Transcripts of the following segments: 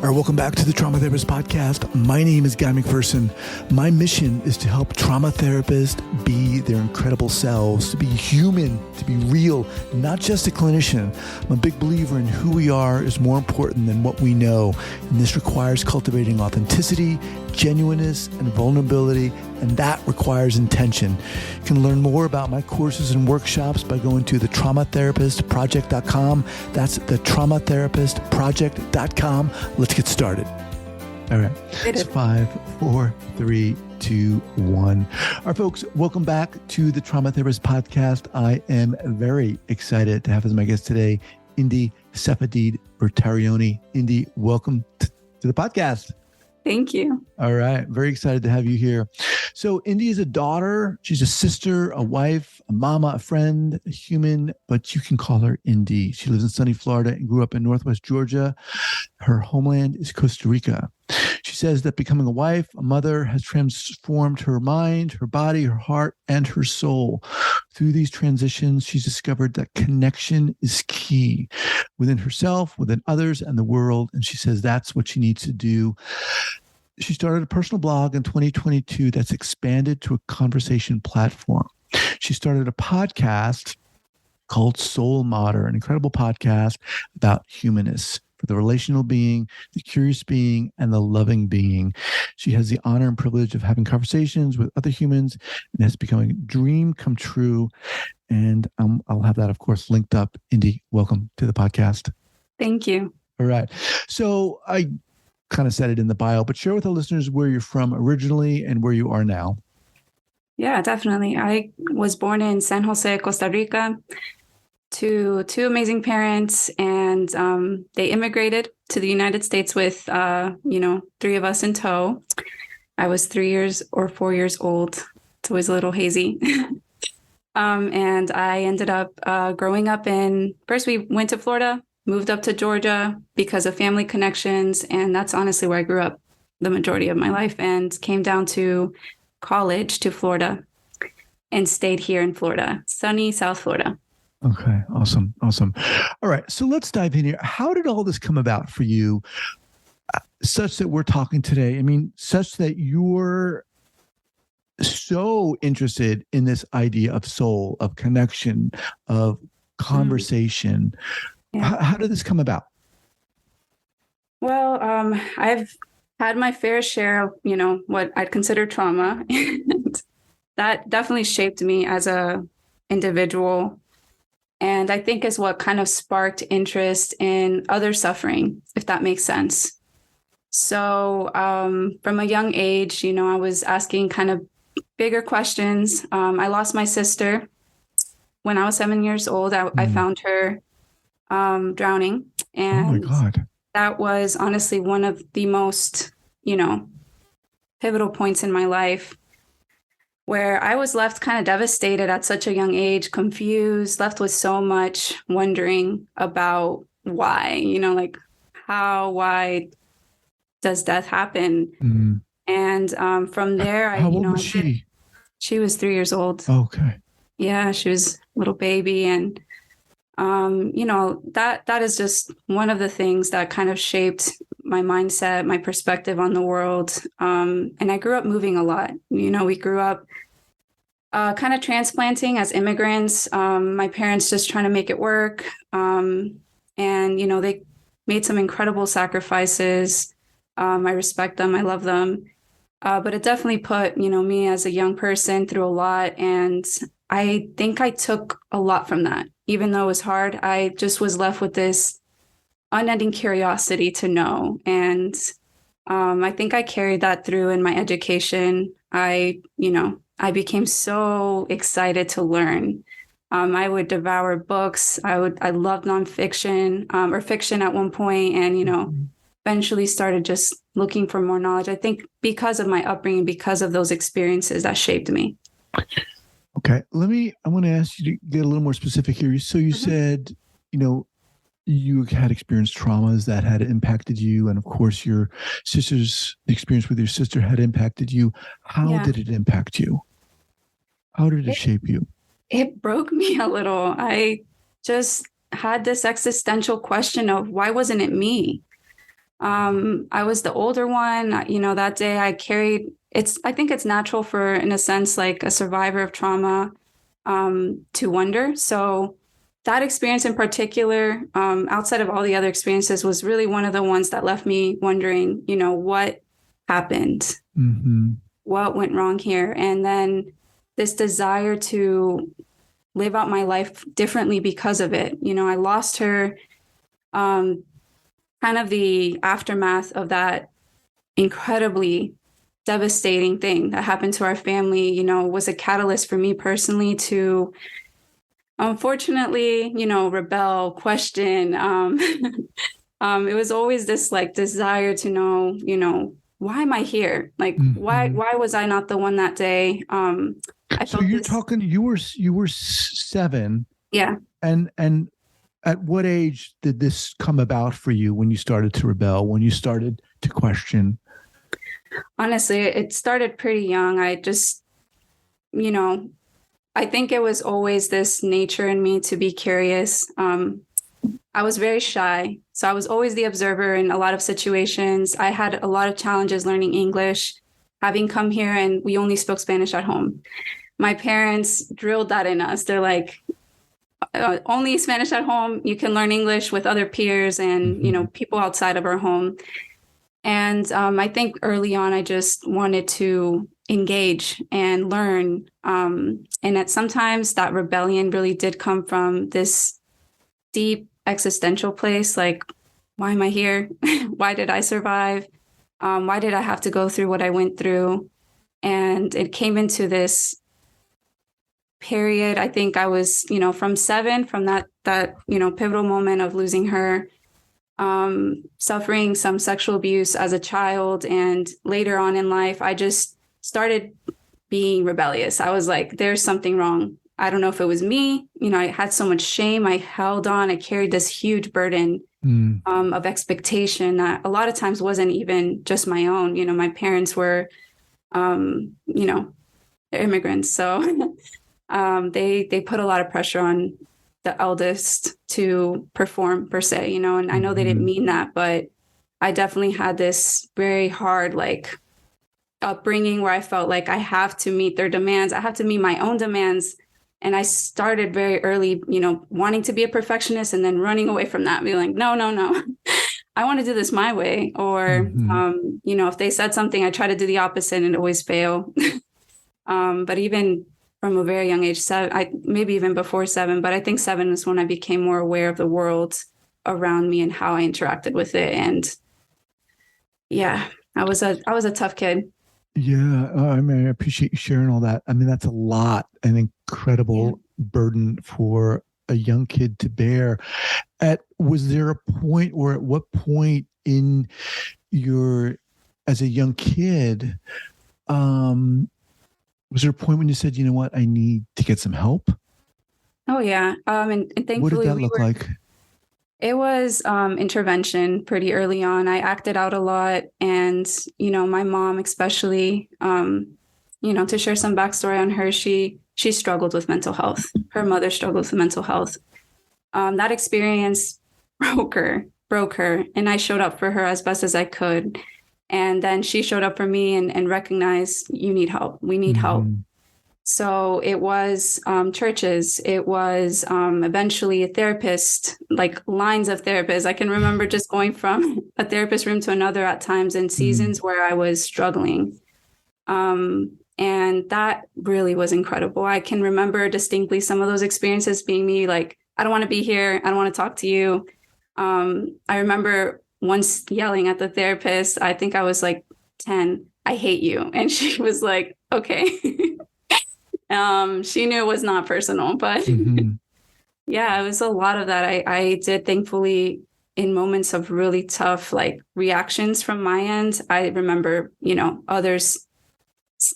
All right, welcome back to the Trauma Therapist Podcast. My name is Guy McPherson. My mission is to help trauma therapists be their incredible selves, to be human, to be real, not just a clinician. I'm a big believer in who we are is more important than what we know. And this requires cultivating authenticity, genuineness, and vulnerability, and that requires intention. You can learn more about my courses and workshops by going to thetraumatherapistproject.com. That's thetraumatherapistproject.com. Let's get started. All right. It's 5, 4, 3, 2, 1. All right, folks, welcome back to the Trauma Therapist Podcast. I am very excited to have as my guest today, Indi Safaddid-Bertarioni. Indi, welcome to the podcast. Thank you. All right. Very excited to have you here. So Indi is a daughter. She's a sister, a wife, a mama, a friend, a human, but you can call her Indi. She lives in sunny Florida and grew up in Northwest Georgia. Her homeland is Costa Rica. She says that becoming a wife, a mother, has transformed her mind, her body, her heart, and her soul. Through these transitions, she's discovered that connection is key within herself, within others, and the world. And she says that's what she needs to do. She started a personal blog in 2022 that's expanded to a conversation platform. She started a podcast called SoulMatter, an incredible podcast about humanness, for the relational being, the curious being, and the loving being. She has the honor and privilege of having conversations with other humans, and has become a dream come true. And I'll have that, of course, linked up. Indi, welcome to the podcast. Thank you. All right. So I kind of said it in the bio, but share with our listeners where you're from originally and where you are now. Yeah, definitely. I was born in San Jose, Costa Rica, to two amazing parents, and they immigrated to the United States with, three of us in tow. I was 3 years or 4 years old. It's always a little hazy. And I ended up growing up first we went to Florida, moved up to Georgia because of family connections. And that's honestly where I grew up the majority of my life, and came down to college to Florida and stayed here in Florida, sunny South Florida. Okay. Awesome. All right. So let's dive in here. How did all this come about for you, such that we're talking today? I mean, such that you're so interested in this idea of soul, of connection, of conversation. Yeah. How did this come about? Well, I've had my fair share of, what I'd consider trauma. And that definitely shaped me as a individual. And I think is what kind of sparked interest in other suffering, if that makes sense. So from a young age, I was asking kind of bigger questions. I lost my sister when I was 7 years old. I found her drowning. And oh my God. That was honestly one of the most, pivotal points in my life, where I was left kind of devastated at such a young age, confused, left with so much wondering about why, why does death happen? Mm. And from there, how old was she? She was 3 years old. Okay. Yeah, she was a little baby. And, that is just one of the things that kind of shaped my mindset, my perspective on the world. And I grew up moving a lot. We grew up kind of transplanting as immigrants. My parents just trying to make it work. And, they made some incredible sacrifices. I respect them. I love them. But it definitely put, me as a young person through a lot. And I think I took a lot from that. Even though it was hard, I just was left with this unending curiosity to know. And I think I carried that through in my education. I became so excited to learn. I would devour books. I loved nonfiction or fiction at one point, and, eventually started just looking for more knowledge. I think because of my upbringing, because of those experiences that shaped me. Okay. I want to ask you to get a little more specific here. So you said, you had experienced traumas that had impacted you. And of course, your sister's experience with your sister had impacted you. How did it impact you? How did it shape you? It broke me a little. I just had this existential question of why wasn't it me? I was the older one. You know, that day I carried I think it's natural for, in a sense, like a survivor of trauma, to wonder. So that experience in particular, outside of all the other experiences, was really one of the ones that left me wondering, you know, what happened? Mm-hmm. What went wrong here? And then this desire to live out my life differently because of it. You know, I lost her, kind of the aftermath of that incredibly devastating thing that happened to our family, you know, was a catalyst for me personally to, unfortunately, you know, rebel, question. It was always this like desire to know, you know, why am I here? Like, why was I not the one that day? I So felt you're this. talking, you were 7. Yeah. And at what age did this come about for you when you started to rebel, when you started to question? Honestly, it started pretty young. I just, you know, I think it was always this nature in me to be curious. I was very shy, so I was always the observer in a lot of situations. I had a lot of challenges learning English, having come here, and we only spoke Spanish at home. My parents drilled that in us. They're like, only Spanish at home. You can learn English with other peers and, you know, people outside of our home. And I think early on, I just wanted to engage and learn. And that sometimes that rebellion really did come from this deep existential place. Like, why am I here? Why did I survive? Why did I have to go through what I went through? And it came into this period. I think I was, you know, from 7, from that, you know, pivotal moment of losing her, suffering some sexual abuse as a child. And later on in life, I just started being rebellious. I was like, there's something wrong. I don't know if it was me. You know, I had so much shame. I held on. I carried this huge burden of expectation that a lot of times wasn't even just my own. You know, my parents were, you know, they're immigrants. So they put a lot of pressure on the eldest to perform per se, you know, and I know they didn't mean that, but I definitely had this very hard, like, upbringing where I felt like I have to meet their demands. I have to meet my own demands. And I started very early, you know, wanting to be a perfectionist and then running away from that, being like, no, I want to do this my way. Or, you know, if they said something, I try to do the opposite and always fail. But even from a very young age, 7, maybe even before 7, but I think 7 is when I became more aware of the world around me and how I interacted with it. And yeah, I was a tough kid. Yeah. I mean, I appreciate you sharing all that. I mean, that's a lot, an incredible burden for a young kid to bear. Was there a point, or at what point in as a young kid, was there a point when you said, you know what, I need to get some help? Oh yeah. And thankfully, what did that look like? It was intervention pretty early on. I acted out a lot. And, you know, my mom especially, you know, to share some backstory on her, she struggled with mental health. Her mother struggled with mental health. That experience broke her. And I showed up for her as best as I could. And then she showed up for me and recognized, you need help. We need help. So it was churches. It was eventually a therapist, like lines of therapists. I can remember just going from a therapist room to another at times in seasons where I was struggling. And that really was incredible. I can remember distinctly some of those experiences being me like, I don't want to be here. I don't want to talk to you. I remember once yelling at the therapist, I think I was like 10, I hate you. And she was like, okay. She knew it was not personal, but yeah, it was a lot of that. I did, thankfully, in moments of really tough, like, reactions from my end, I remember, you know, others,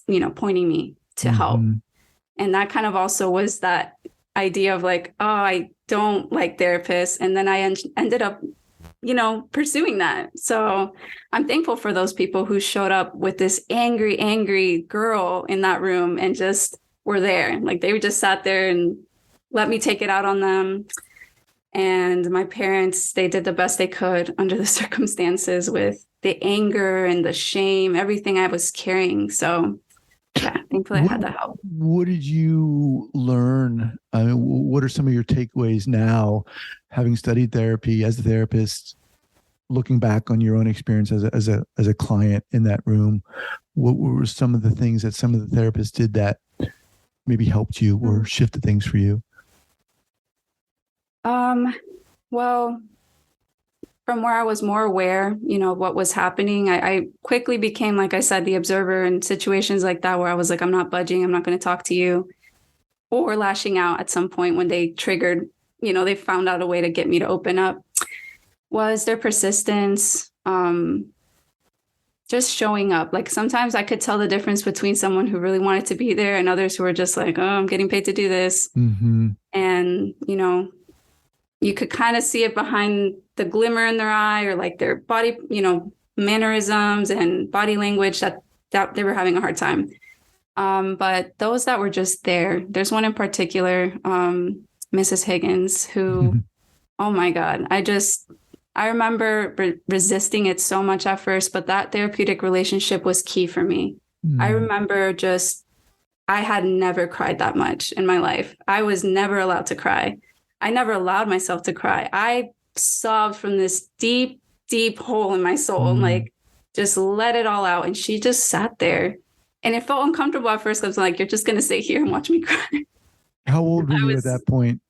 you know, pointing me to help. And that kind of also was that idea of like, oh, I don't like therapists. And then I ended up, you know, pursuing that. So I'm thankful for those people who showed up with this angry girl in that room and just were there. Like they just sat there and let me take it out on them. And my parents, they did the best they could under the circumstances with the anger and the shame, everything I was carrying. So yeah, thankfully I had the help. What did you learn? I mean, what are some of your takeaways now, having studied therapy as a therapist, looking back on your own experience as a client in that room? What were some of the things that some of the therapists did that maybe helped you or shifted things for you? Well, from where I was more aware, what was happening, I quickly became, like I said, the observer in situations like that where I was like, I'm not budging, I'm not going to talk to you, or lashing out at some point when they triggered, they found out a way to get me to open up, was their persistence, just showing up. Like sometimes I could tell the difference between someone who really wanted to be there and others who were just like, oh, I'm getting paid to do this. Mm-hmm. And, you could kind of see it behind the glimmer in their eye or like their body, mannerisms and body language that they were having a hard time. But those that were just there, there's one in particular, Mrs. Higgins, who, oh my God, I remember resisting it so much at first, but that therapeutic relationship was key for me. I remember I had never cried that much in my life. I was never allowed to cry. I never allowed myself to cry. I sobbed from this deep, deep hole in my soul and like just let it all out. And she just sat there and it felt uncomfortable at first. I was like, you're just going to stay here and watch me cry. How old were you at that point?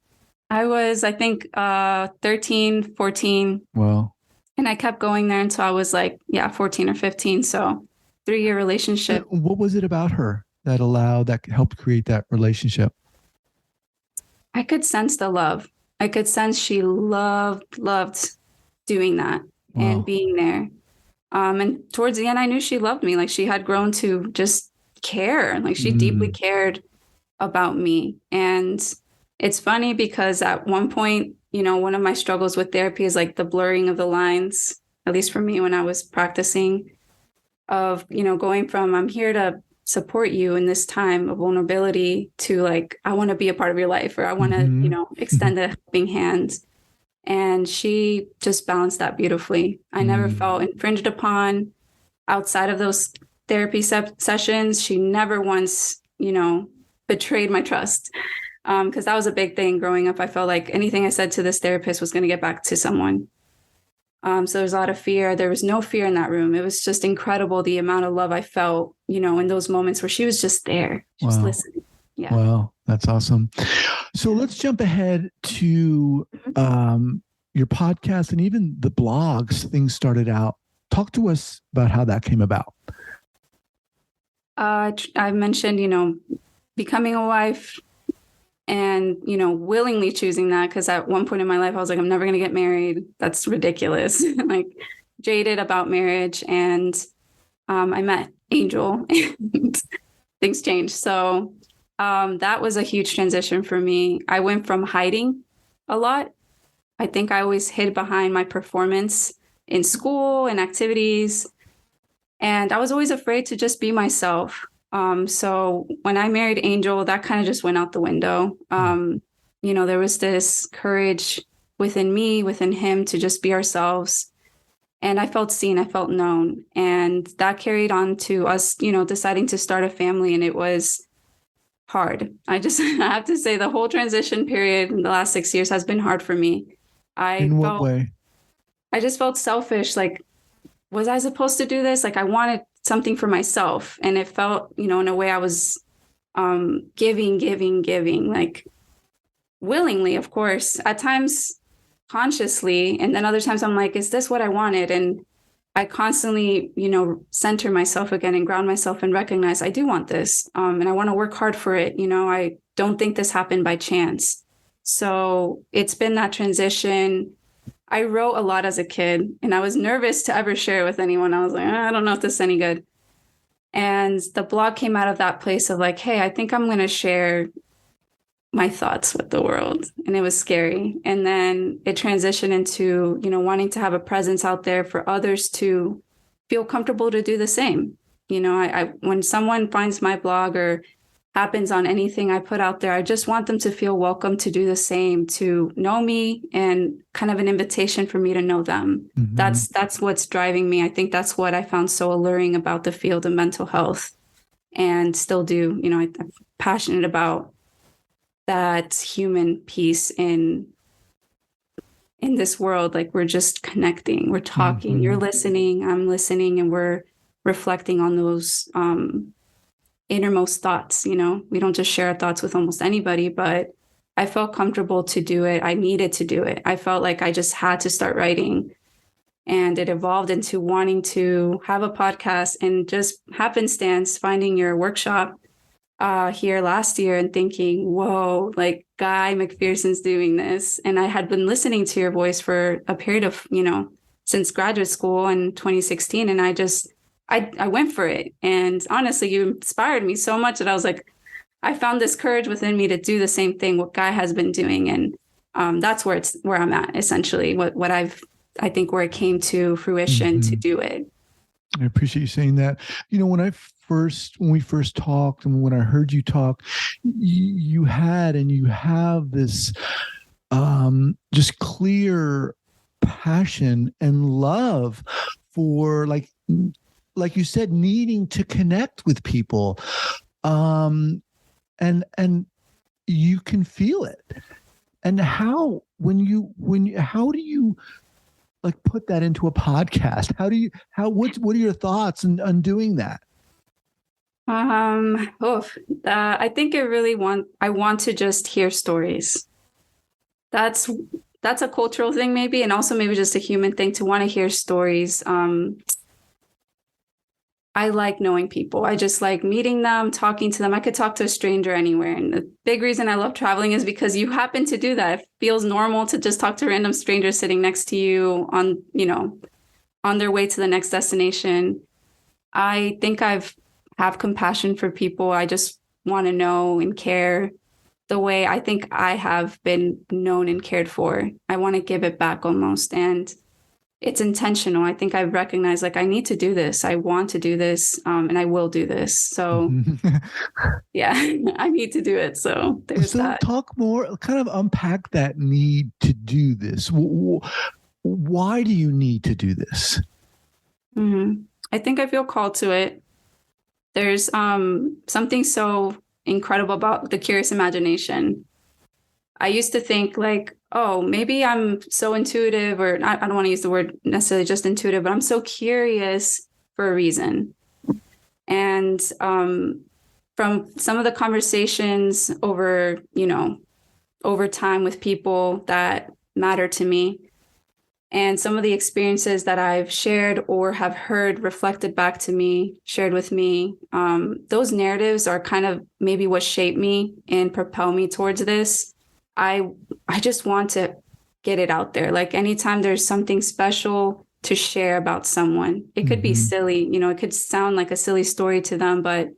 I was, I think, 13, 14. Wow. And I kept going there until I was like, 14 or 15. So 3-year relationship. And what was it about her that helped create that relationship? I could sense the love. I could sense she loved doing that and being there. And towards the end, I knew she loved me. Like she had grown to just care. Like she deeply cared about me. And it's funny because at one point, one of my struggles with therapy is like the blurring of the lines, at least for me when I was practicing, of, going from I'm here to support you in this time of vulnerability to like, I want to be a part of your life, or I want to, extend a helping hand. And she just balanced that beautifully. I never felt infringed upon outside of those therapy sessions. She never once, betrayed my trust. Because that was a big thing growing up. I felt like anything I said to this therapist was going to get back to someone. So there's a lot of fear. There was no fear in that room. It was just incredible the amount of love I felt, in those moments where she was just there, just listening. Yeah. Wow. That's awesome. So let's jump ahead to your podcast and even the blogs things started out. Talk to us about how that came about. I mentioned, becoming a wife and, willingly choosing that. Because at one point in my life, I was like, I'm never going to get married. That's ridiculous. Like jaded about marriage. And I met Angel and things changed. So that was a huge transition for me. I went from hiding a lot. I think I always hid behind my performance in school and activities. And I was always afraid to just be myself. So when I married Angel, that kind of just went out the window. There was this courage within me, within him to just be ourselves. And I felt seen, I felt known. And that carried on to us, deciding to start a family. And it was hard. I have to say the whole transition period in the last 6 years has been hard for me. In what way? I just felt selfish. Like, was I supposed to do this? Like I wanted something for myself. And it felt, in a way I was giving, like willingly, of course, at times consciously. And then other times I'm like, is this what I wanted? And I constantly, center myself again and ground myself and recognize I do want this. And I want to work hard for it. I don't think this happened by chance. So it's been that transition. I wrote a lot as a kid and I was nervous to ever share it with anyone. I was like, I don't know if this is any good. And the blog came out of that place of like, hey, I think I'm going to share my thoughts with the world. And it was scary. And then it transitioned into, wanting to have a presence out there for others to feel comfortable to do the same. I when someone finds my blog or happens on anything I put out there, I just want them to feel welcome to do the same, to know me, and kind of an invitation for me to know them. That's what's driving me. I think that's what I found so alluring about the field of mental health, and still do. I'm passionate about that human piece in this world. Like, we're just connecting, we're talking, you're listening, I'm listening, and we're reflecting on those innermost thoughts. We don't just share our thoughts with almost anybody, but I felt comfortable to do it. I needed to do it. I felt like I just had to start writing, and it evolved into wanting to have a podcast, and just happenstance finding your workshop here last year and thinking, whoa, like, Guy McPherson's doing this. And I had been listening to your voice for a period of, since graduate school in 2016. And I went for it. And honestly, you inspired me so much that I was like, I found this courage within me to do the same thing what Guy has been doing. And that's where I'm at, essentially, I think where it came to fruition to do it. I appreciate you saying that. When we first talked, and when I heard you talk, you had and you have this just clear passion and love for, like you said, needing to connect with people, and you can feel it. And how do you like put that into a podcast? What are your thoughts on doing that? I think I want to just hear stories. That's a cultural thing, maybe, and also maybe just a human thing to want to hear stories. I like knowing people. I just like meeting them, talking to them. I could talk to a stranger anywhere. And the big reason I love traveling is because you happen to do that. It feels normal to just talk to random strangers sitting next to you on their way to the next destination. I think have compassion for people. I just want to know and care the way I think I have been known and cared for. I want to give it back almost. And it's intentional. I think I've recognized, like, I need to do this. I want to do this, and I will do this. So yeah, I need to do it. So there's that. Talk more, kind of unpack that need to do this. Why do you need to do this? I think I feel called to it. There's something so incredible about the curious imagination. I used to think, like, oh, maybe I'm so intuitive, or I don't want to use the word necessarily just intuitive, but I'm so curious for a reason. And from some of the conversations over time with people that matter to me, and some of the experiences that I've shared or have heard reflected back to me, shared with me, those narratives are kind of maybe what shaped me and propel me towards this. I just want to get it out there. Like, anytime there's something special to share about someone, it could be silly, it could sound like a silly story to them, but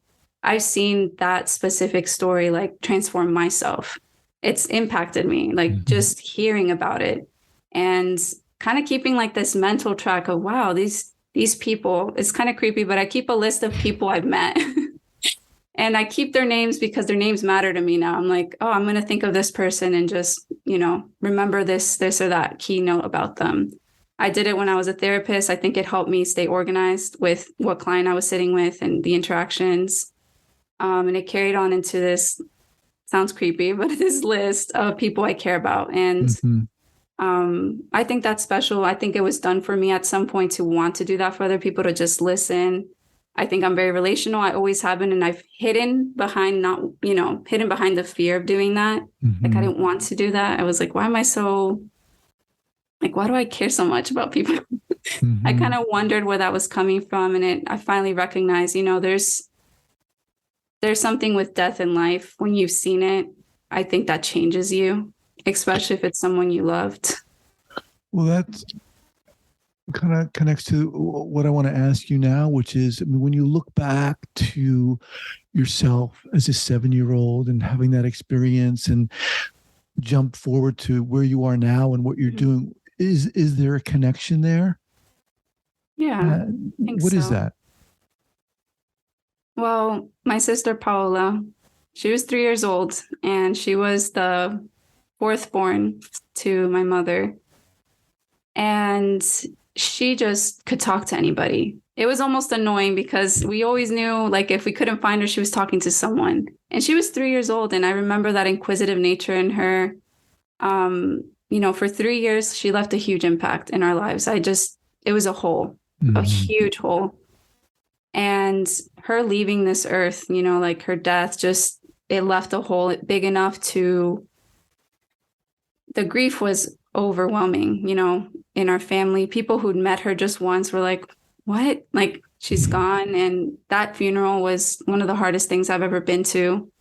I've seen that specific story like transform myself. It's impacted me, like just hearing about it, and kind of keeping like this mental track of, wow, these people, it's kind of creepy, but I keep a list of people I've met. And I keep their names because their names matter to me now. I'm like, oh, I'm going to think of this person and just, remember this or that keynote about them. I did it when I was a therapist. I think it helped me stay organized with what client I was sitting with and the interactions. And it carried on into this, sounds creepy, but this list of people I care about. And I think that's special. I think it was done for me at some point to want to do that for other people, to just listen. I think I'm very relational. I always have been, and I've hidden behind the fear of doing that. Like, I didn't want to do that. I was like, why am I so, like, why do I care so much about people? I kind of wondered where that was coming from. And I finally recognized, there's something with death in life. When you've seen it, I think that changes you, especially if it's someone you loved. Well, that's kind of connects to what I want to ask you now, which is, when you look back to yourself as a 7-year-old and having that experience and jump forward to where you are now and what you're doing, is there a connection there? Yeah. What is that? Well, my sister Paola, She was 3 years old, and she was the fourth born to my mother. And she just could talk to anybody. It was almost annoying because we always knew, like, if we couldn't find her, she was talking to someone. And she was 3 years old. And I remember that inquisitive nature in her. For 3 years, she left a huge impact in our lives. It was a hole, a huge hole. And her leaving this earth, like her death, it left a hole big enough the grief was overwhelming, in our family. People who'd met her just once were like, what? Like, she's gone. And that funeral was one of the hardest things I've ever been to.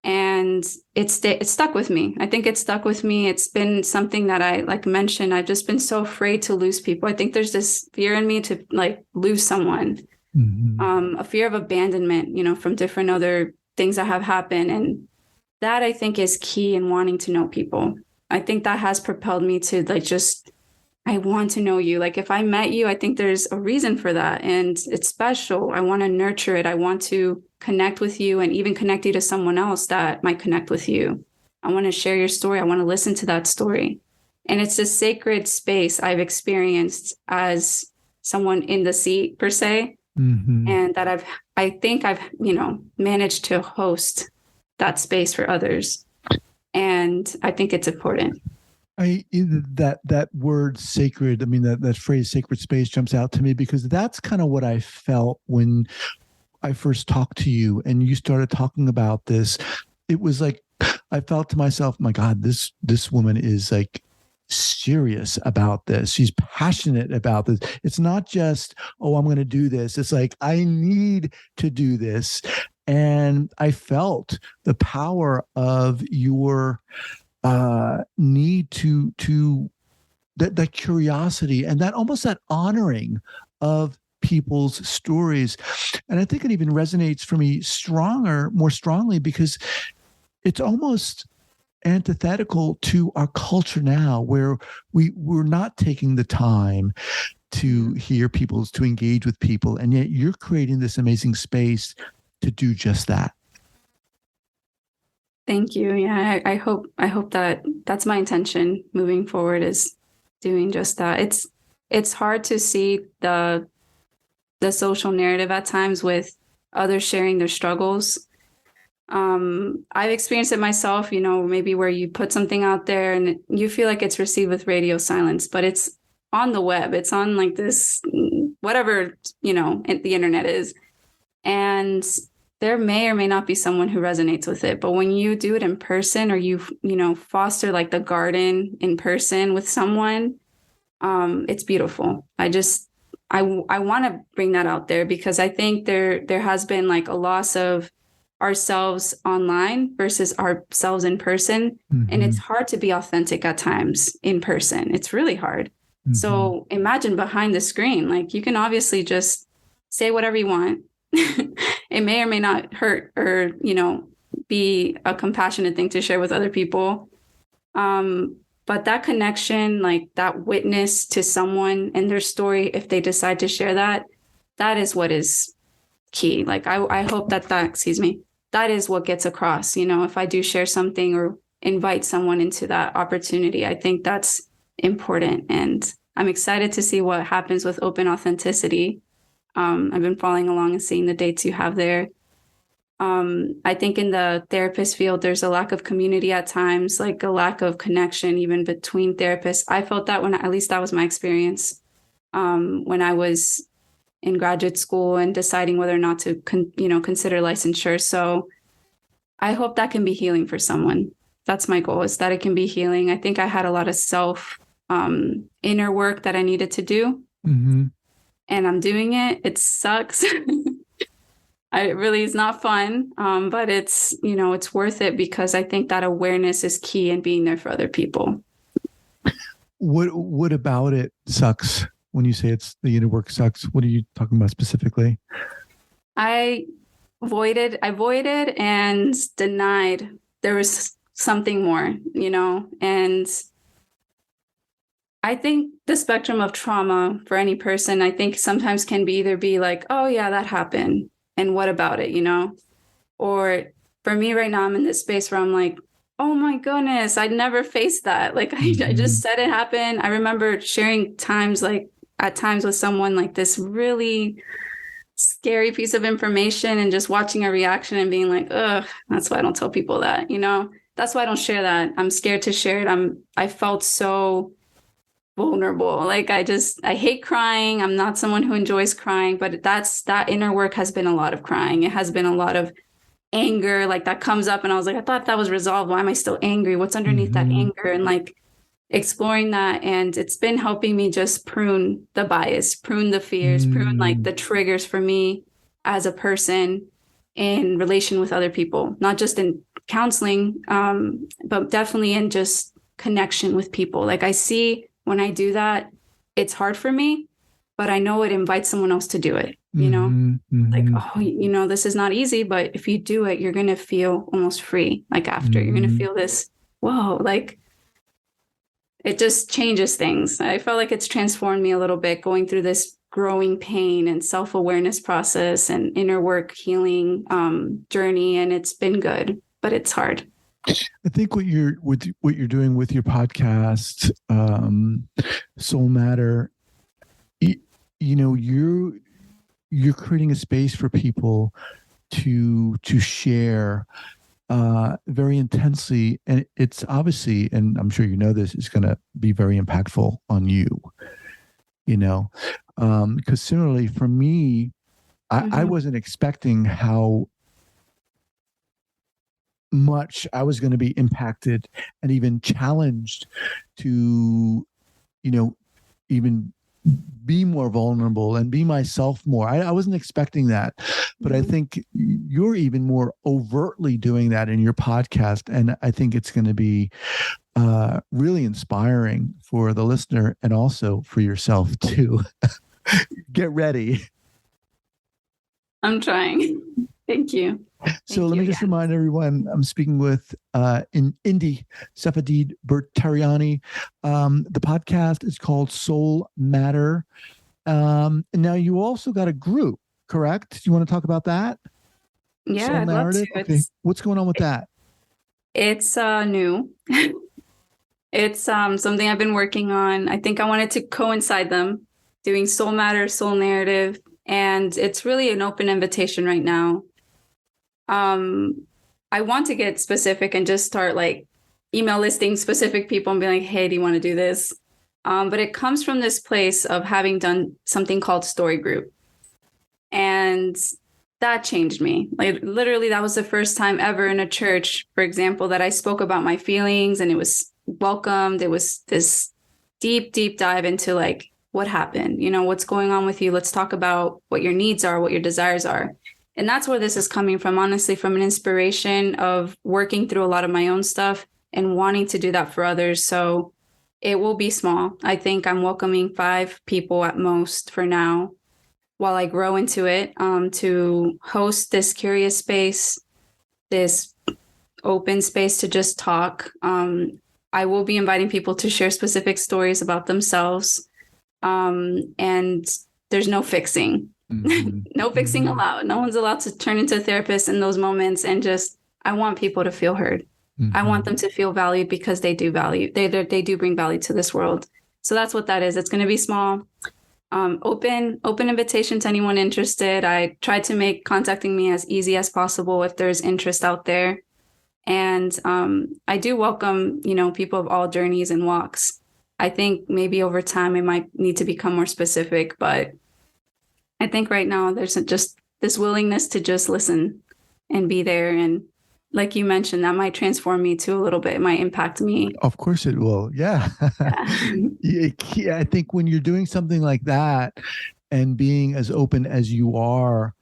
And it stuck with me. I think it stuck with me. It's been something that I, like mentioned, I've just been so afraid to lose people. I think there's this fear in me to like lose someone, a fear of abandonment, from different other things that have happened. And that, I think, is key in wanting to know people. I think that has propelled me to I want to know you. Like, if I met you, I think there's a reason for that. And it's special. I want to nurture it. I want to connect with you and even connect you to someone else that might connect with you. I want to share your story. I want to listen to that story. And it's a sacred space I've experienced as someone in the seat, per se. And that I think I've managed to host that space for others. And I think it's important. That word sacred, I mean, that phrase sacred space jumps out to me because that's kind of what I felt when I first talked to you and you started talking about this. It was like, I felt to myself, my God, this woman is like serious about this. She's passionate about this. It's not just, oh, I'm going to do this. It's like, I need to do this. And I felt the power of your need to that curiosity and that almost that honoring of people's stories. And I think it even resonates for me more strongly because it's almost antithetical to our culture now where we're not taking the time to hear people, to engage with people. And yet you're creating this amazing space to do just that. Thank you. Yeah, I hope that's my intention moving forward, is doing just that. It's hard to see the social narrative at times with others sharing their struggles. I've experienced it myself, maybe where you put something out there and you feel like it's received with radio silence, but it's on the web. It's on like this, whatever, the internet is. And there may or may not be someone who resonates with it. But when you do it in person, or you foster like the garden in person with someone, it's beautiful. I want to bring that out there because I think there has been like a loss of ourselves online versus ourselves in person. And it's hard to be authentic at times in person. It's really hard. So imagine behind the screen, like you can obviously just say whatever you want. It may or may not hurt or, be a compassionate thing to share with other people. But that connection, like that witness to someone and their story, if they decide to share that is what is key. Like, I hope that is what gets across. If I do share something or invite someone into that opportunity, I think that's important. And I'm excited to see what happens with Open Authenticity. I've been following along and seeing the dates you have there. I think in the therapist field, there's a lack of community at times, like a lack of connection, even between therapists. I felt that at least that was my experience when I was in graduate school and deciding whether or not to, consider licensure. So I hope that can be healing for someone. That's my goal, is that it can be healing. I think I had a lot of inner work that I needed to do. And I'm doing it. It sucks. It really is not fun. But it's worth it because I think that awareness is key in being there for other people. What about it sucks? When you say it's the inner work sucks, what are you talking about specifically? I avoided and denied there was something more, and I think the spectrum of trauma for any person, I think sometimes can either be like, oh yeah, that happened. And what about it, Or for me right now, I'm in this space where I'm like, oh my goodness, I'd never faced that. Like I just said it happened. I remember sharing times like at times with someone like this really scary piece of information and just watching a reaction and being like, ugh, that's why I don't tell people that, you know, that's why I don't share that. I'm scared to share it. I felt so vulnerable. Like I hate crying. I'm not someone who enjoys crying, but that inner work has been a lot of crying. It has been a lot of anger, like that comes up and I was like, I thought that was resolved. Why am I still angry? What's underneath that anger? And like exploring that. And it's been helping me just prune the bias, prune the fears, prune like the triggers for me as a person in relation with other people, not just in counseling, but definitely in just connection with people. Like I see when I do that, it's hard for me, but I know it invites someone else to do it, you know, like, oh, you know, this is not easy, but if you do it, you're going to feel almost free. Like after you're going to feel this, whoa, like it just changes things. I felt like it's transformed me a little bit going through this growing pain and self-awareness process and inner work healing journey. And it's been good, but it's hard. I think what you're doing with your podcast, SoulMatter, you know, you're creating a space for people to share very intensely, and it's obviously, and I'm sure you know this, is going to be very impactful on you. You know, because similarly for me, I wasn't expecting how much I was going to be impacted and even challenged to, you know, even be more vulnerable and be myself more. I wasn't expecting that, but I think you're even more overtly doing that in your podcast. And I think it's going to be really inspiring for the listener and also for yourself too. Get ready. I'm trying. Thank you. So let me just remind everyone, I'm speaking with Indi, Safaddid-Bertarioni. The podcast is called SoulMatter. And now you also got a group, correct? Do you want to talk about that? Yeah, Soul I'd Narrative? love to. Okay. What's going on with that? It's new. It's something I've been working on. I think I wanted to coincide them, doing SoulMatter, Soul Narrative, and it's really an open invitation right now. I want to get specific and just start like email listing specific people and be like, hey, do you want to do this? But it comes from this place of having done something called Story Group. And that changed me. Like literally, that was the first time ever in a church, for example, that I spoke about my feelings and it was welcomed. It was this deep, deep dive into like, what happened? You know, what's going on with you? Let's talk about what your needs are, what your desires are. And that's where this is coming from, honestly, from an inspiration of working through a lot of my own stuff and wanting to do that for others. So it will be small. I think I'm welcoming 5 people at most for now while I grow into it, to host this curious space, this open space to just talk. I will be inviting people to share specific stories about themselves. And there's no fixing. No fixing allowed. No one's allowed to turn into a therapist in those moments. And just, I want people to feel heard. I want them to feel valued because they do value. They do bring value to this world. So that's what that is. It's going to be small, open invitation to anyone interested. I tried to make contacting me as easy as possible if there's interest out there. And I do welcome, you know, people of all journeys and walks. I think maybe over time I might need to become more specific, but I think right now there's just this willingness to just listen and be there. And like you mentioned, that might transform me too a little bit. It might impact me. Of course it will. Yeah. I think when you're doing something like that and being as open as you are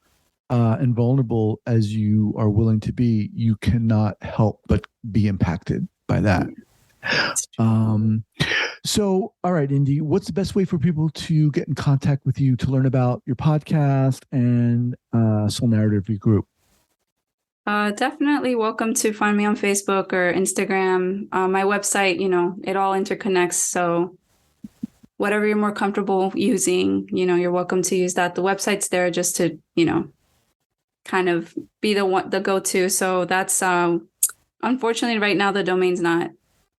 and vulnerable as you are willing to be, you cannot help but be impacted by that. So, all right, Indi, what's the best way for people to get in contact with you to learn about your podcast and Soul Narrative group? Definitely welcome to find me on Facebook or Instagram. My website, you know, it all interconnects. So whatever you're more comfortable using, you know, you're welcome to use that. The website's there just to, you know, kind of be the go-to. So that's unfortunately right now the domain's not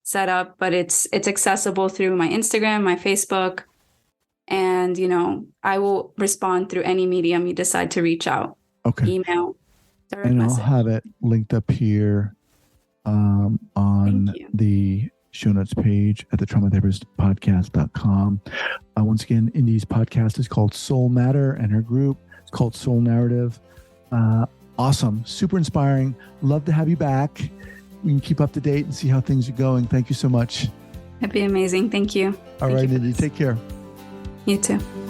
set up, but it's accessible through my Instagram, my Facebook, and I will respond through any medium you decide to reach out. Okay. Email, direct and message. I'll have it linked up here on the show notes page at the traumatherapistpodcast.com. Once again, Indi's podcast is called SoulMatter, and her group is called Soul Narrative. Awesome. Super inspiring. Love to have you back. We can keep up to date and see how things are going. Thank you so much. That'd be amazing. Thank you. All right, Indi, take care. You too.